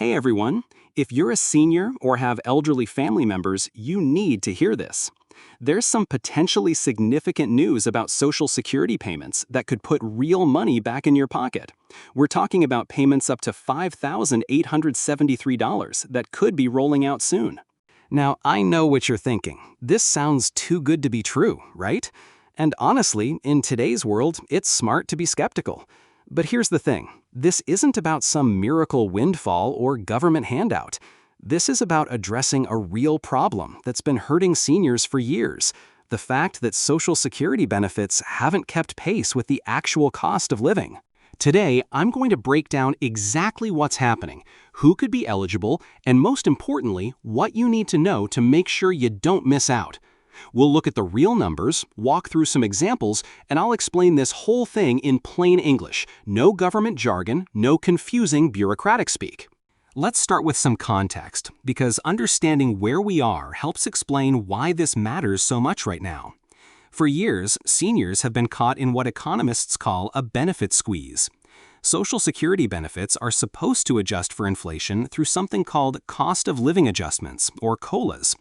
Hey everyone, if you're a senior or have elderly family members, you need to hear this. There's some potentially significant news about Social Security payments that could put real money back in your pocket. We're talking about payments up to $5,873 that could be rolling out soon. Now, I know what you're thinking. This sounds too good to be true, right? And honestly, in today's world, it's smart to be skeptical. But here's the thing. This isn't about some miracle windfall or government handout. This is about addressing a real problem that's been hurting seniors for years. The fact that Social Security benefits haven't kept pace with the actual cost of living. Today, I'm going to break down exactly what's happening, who could be eligible, and most importantly, what you need to know to make sure you don't miss out. We'll look at the real numbers, walk through some examples, and I'll explain this whole thing in plain English. No government jargon, no confusing bureaucratic speak. Let's start with some context, because understanding where we are helps explain why this matters so much right now. For years, seniors have been caught in what economists call a benefit squeeze. Social Security benefits are supposed to adjust for inflation through something called cost of living adjustments, or COLAs.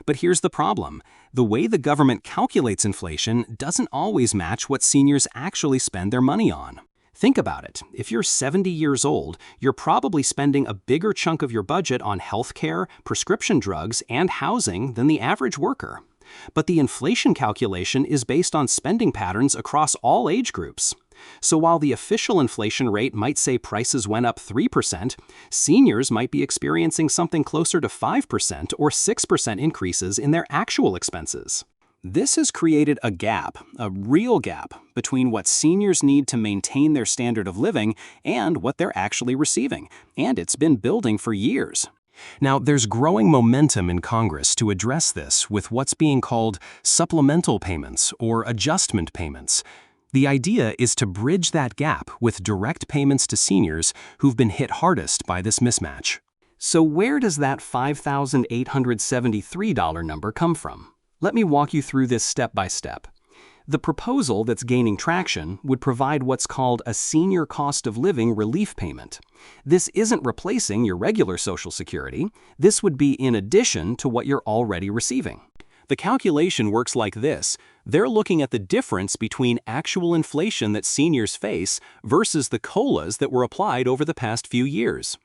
But here's the problem. The way the government calculates inflation doesn't always match what seniors actually spend their money on. Think about it. If you're 70 years old, you're probably spending a bigger chunk of your budget on healthcare, prescription drugs, and housing than the average worker. But the inflation calculation is based on spending patterns across all age groups. So while the official inflation rate might say prices went up 3%, seniors might be experiencing something closer to 5% or 6% increases in their actual expenses. This has created a gap, a real gap, between what seniors need to maintain their standard of living and what they're actually receiving, and it's been building for years. Now, there's growing momentum in Congress to address this with what's being called supplemental payments or adjustment payments. The idea is to bridge that gap with direct payments to seniors who've been hit hardest by this mismatch. So where does that $5,873 number come from? Let me walk you through this step by step. The proposal that's gaining traction would provide what's called a senior cost of living relief payment. This isn't replacing your regular Social Security. This would be in addition to what you're already receiving. The calculation works like this. They're looking at the difference between actual inflation that seniors face versus the COLAs that were applied over the past few years.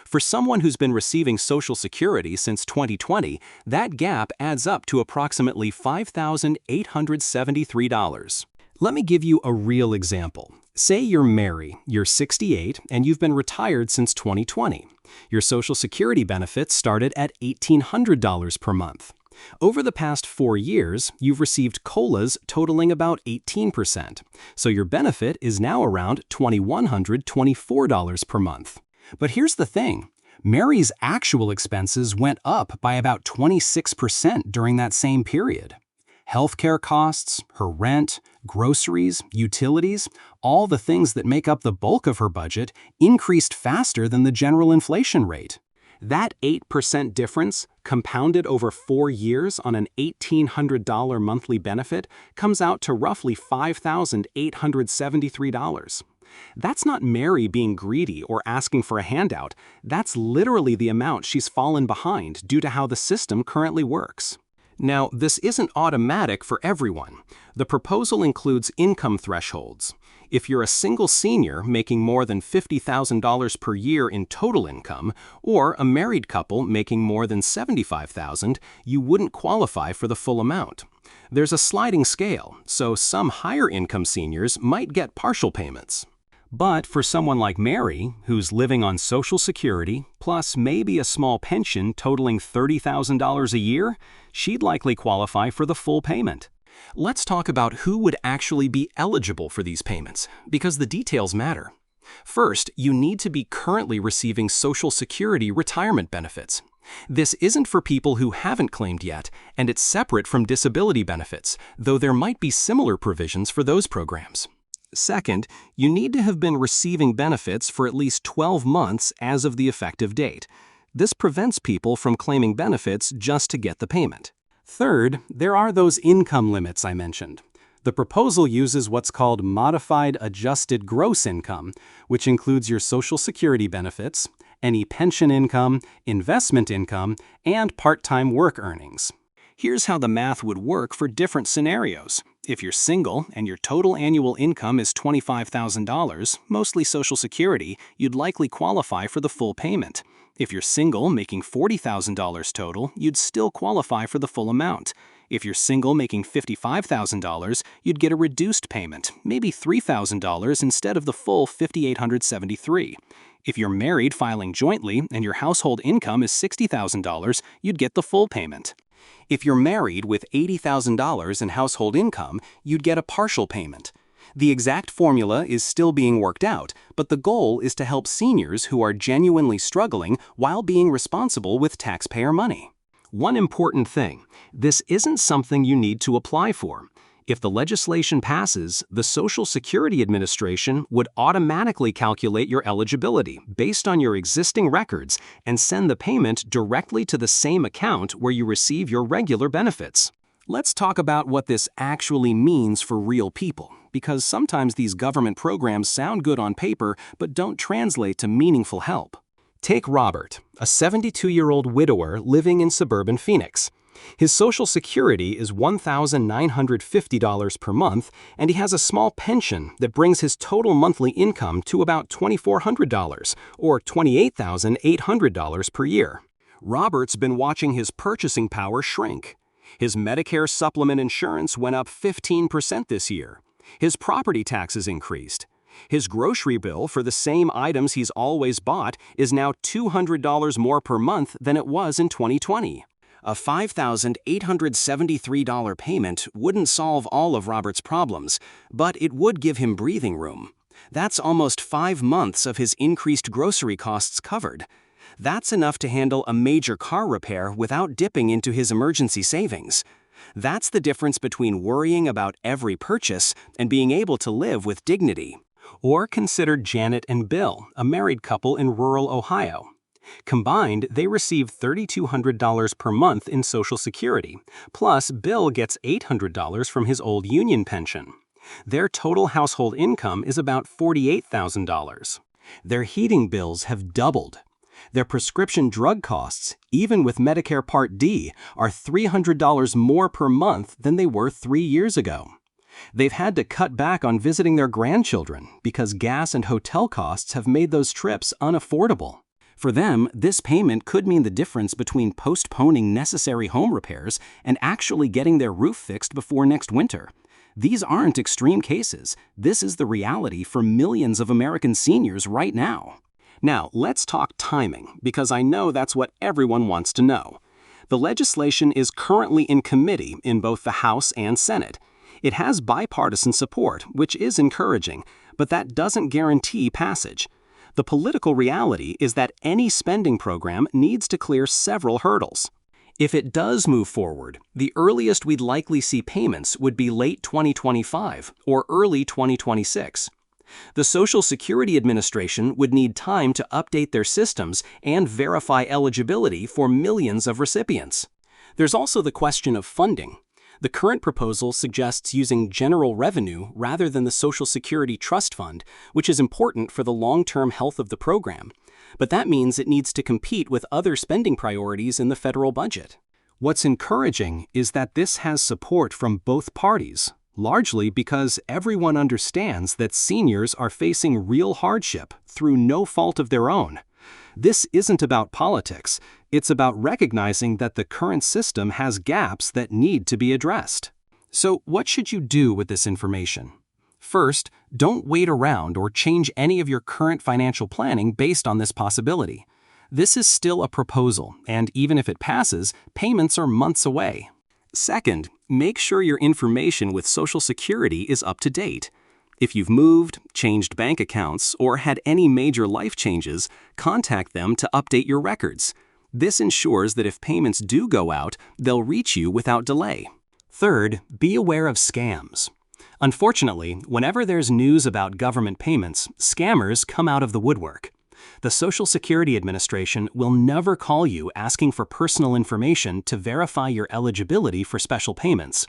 For someone who's been receiving Social Security since 2020, that gap adds up to approximately $5,873. Let me give you a real example. Say you're Mary, you're 68, and you've been retired since 2020. Your Social Security benefits started at $1,800 per month. Over the past 4 years, you've received COLAs totaling about 18%, so your benefit is now around $2,124 per month. But here's the thing. Mary's actual expenses went up by about 26% during that same period. Healthcare costs, her rent, groceries, utilities, all the things that make up the bulk of her budget increased faster than the general inflation rate. That 8% difference, compounded over 4 years on an $1,800 monthly benefit, comes out to roughly $5,873. That's not Mary being greedy or asking for a handout. That's literally the amount she's fallen behind due to how the system currently works. Now, this isn't automatic for everyone. The proposal includes income thresholds. If you're a single senior making more than $50,000 per year in total income, or a married couple making more than $75,000, you wouldn't qualify for the full amount. There's a sliding scale, so some higher income seniors might get partial payments. But for someone like Mary, who's living on Social Security, plus maybe a small pension totaling $30,000 a year, she'd likely qualify for the full payment. Let's talk about who would actually be eligible for these payments, because the details matter. First, you need to be currently receiving Social Security retirement benefits. This isn't for people who haven't claimed yet, and it's separate from disability benefits, though there might be similar provisions for those programs. Second, you need to have been receiving benefits for at least 12 months as of the effective date. This prevents people from claiming benefits just to get the payment. Third, there are those income limits I mentioned. The proposal uses what's called modified adjusted gross income, which includes your Social Security benefits, any pension income, investment income, and part-time work earnings. Here's how the math would work for different scenarios. If you're single and your total annual income is $25,000, mostly Social Security, you'd likely qualify for the full payment. If you're single making $40,000 total, you'd still qualify for the full amount. If you're single making $55,000, you'd get a reduced payment, maybe $3,000 instead of the full $5,873. If you're married filing jointly and your household income is $60,000, you'd get the full payment. If you're married with $80,000 in household income, you'd get a partial payment. The exact formula is still being worked out, but the goal is to help seniors who are genuinely struggling while being responsible with taxpayer money. One important thing, this isn't something you need to apply for. If the legislation passes, the Social Security Administration would automatically calculate your eligibility based on your existing records and send the payment directly to the same account where you receive your regular benefits. Let's talk about what this actually means for real people, because sometimes these government programs sound good on paper but don't translate to meaningful help. Take Robert, a 72-year-old widower living in suburban Phoenix. His Social Security is $1,950 per month, and he has a small pension that brings his total monthly income to about $2,400, or $28,800 per year. Robert's been watching his purchasing power shrink. His Medicare supplement insurance went up 15% this year. His property taxes increased. His grocery bill for the same items he's always bought is now $200 more per month than it was in 2020. A $5,873 payment wouldn't solve all of Robert's problems, but it would give him breathing room. That's almost 5 months of his increased grocery costs covered. That's enough to handle a major car repair without dipping into his emergency savings. That's the difference between worrying about every purchase and being able to live with dignity. Or consider Janet and Bill, a married couple in rural Ohio. Combined, they receive $3,200 per month in Social Security, plus Bill gets $800 from his old union pension. Their total household income is about $48,000. Their heating bills have doubled. Their prescription drug costs, even with Medicare Part D, are $300 more per month than they were 3 years ago. They've had to cut back on visiting their grandchildren because gas and hotel costs have made those trips unaffordable. For them, this payment could mean the difference between postponing necessary home repairs and actually getting their roof fixed before next winter. These aren't extreme cases. This is the reality for millions of American seniors right now. Now, let's talk timing, because I know that's what everyone wants to know. The legislation is currently in committee in both the House and Senate. It has bipartisan support, which is encouraging, but that doesn't guarantee passage. The political reality is that any spending program needs to clear several hurdles. If it does move forward, the earliest we'd likely see payments would be late 2025 or early 2026. The Social Security Administration would need time to update their systems and verify eligibility for millions of recipients. There's also the question of funding. The current proposal suggests using general revenue rather than the Social Security Trust Fund, which is important for the long-term health of the program. But that means it needs to compete with other spending priorities in the federal budget. What's encouraging is that this has support from both parties, largely because everyone understands that seniors are facing real hardship through no fault of their own. This isn't about politics. It's about recognizing that the current system has gaps that need to be addressed. So, what should you do with this information? First, don't wait around or change any of your current financial planning based on this possibility. This is still a proposal, and even if it passes, payments are months away. Second, make sure your information with Social Security is up to date. If you've moved, changed bank accounts, or had any major life changes, contact them to update your records. This ensures that if payments do go out, they'll reach you without delay. Third, be aware of scams. Unfortunately, whenever there's news about government payments, scammers come out of the woodwork. The Social Security Administration will never call you asking for personal information to verify your eligibility for special payments.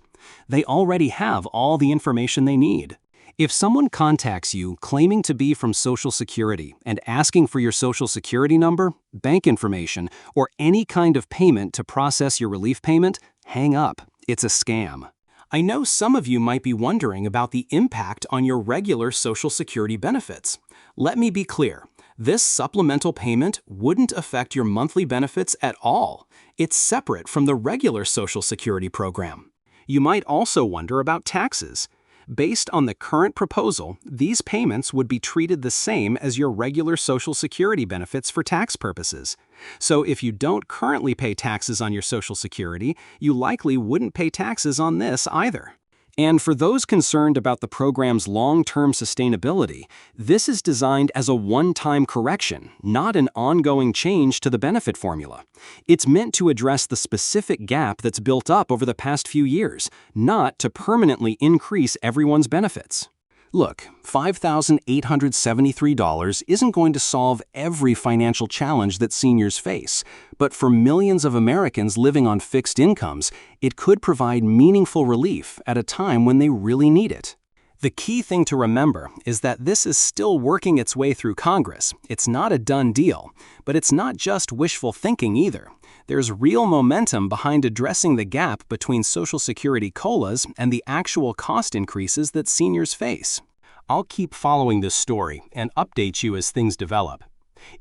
They already have all the information they need. If someone contacts you claiming to be from Social Security and asking for your Social Security number, bank information, or any kind of payment to process your relief payment, hang up. It's a scam. I know some of you might be wondering about the impact on your regular Social Security benefits. Let me be clear. This supplemental payment wouldn't affect your monthly benefits at all. It's separate from the regular Social Security program. You might also wonder about taxes. Based on the current proposal, these payments would be treated the same as your regular Social Security benefits for tax purposes. So if you don't currently pay taxes on your Social Security, you likely wouldn't pay taxes on this either. And for those concerned about the program's long-term sustainability, this is designed as a one-time correction, not an ongoing change to the benefit formula. It's meant to address the specific gap that's built up over the past few years, not to permanently increase everyone's benefits. Look, $5,873 isn't going to solve every financial challenge that seniors face, but for millions of Americans living on fixed incomes, it could provide meaningful relief at a time when they really need it. The key thing to remember is that this is still working its way through Congress. It's not a done deal, but it's not just wishful thinking either. There's real momentum behind addressing the gap between Social Security COLAs and the actual cost increases that seniors face. I'll keep following this story and update you as things develop.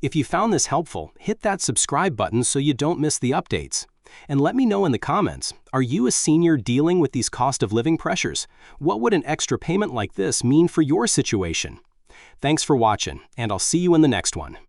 If you found this helpful, hit that subscribe button so you don't miss the updates. And let me know in the comments, are you a senior dealing with these cost of living pressures? What would an extra payment like this mean for your situation? Thanks for watching, and I'll see you in the next one.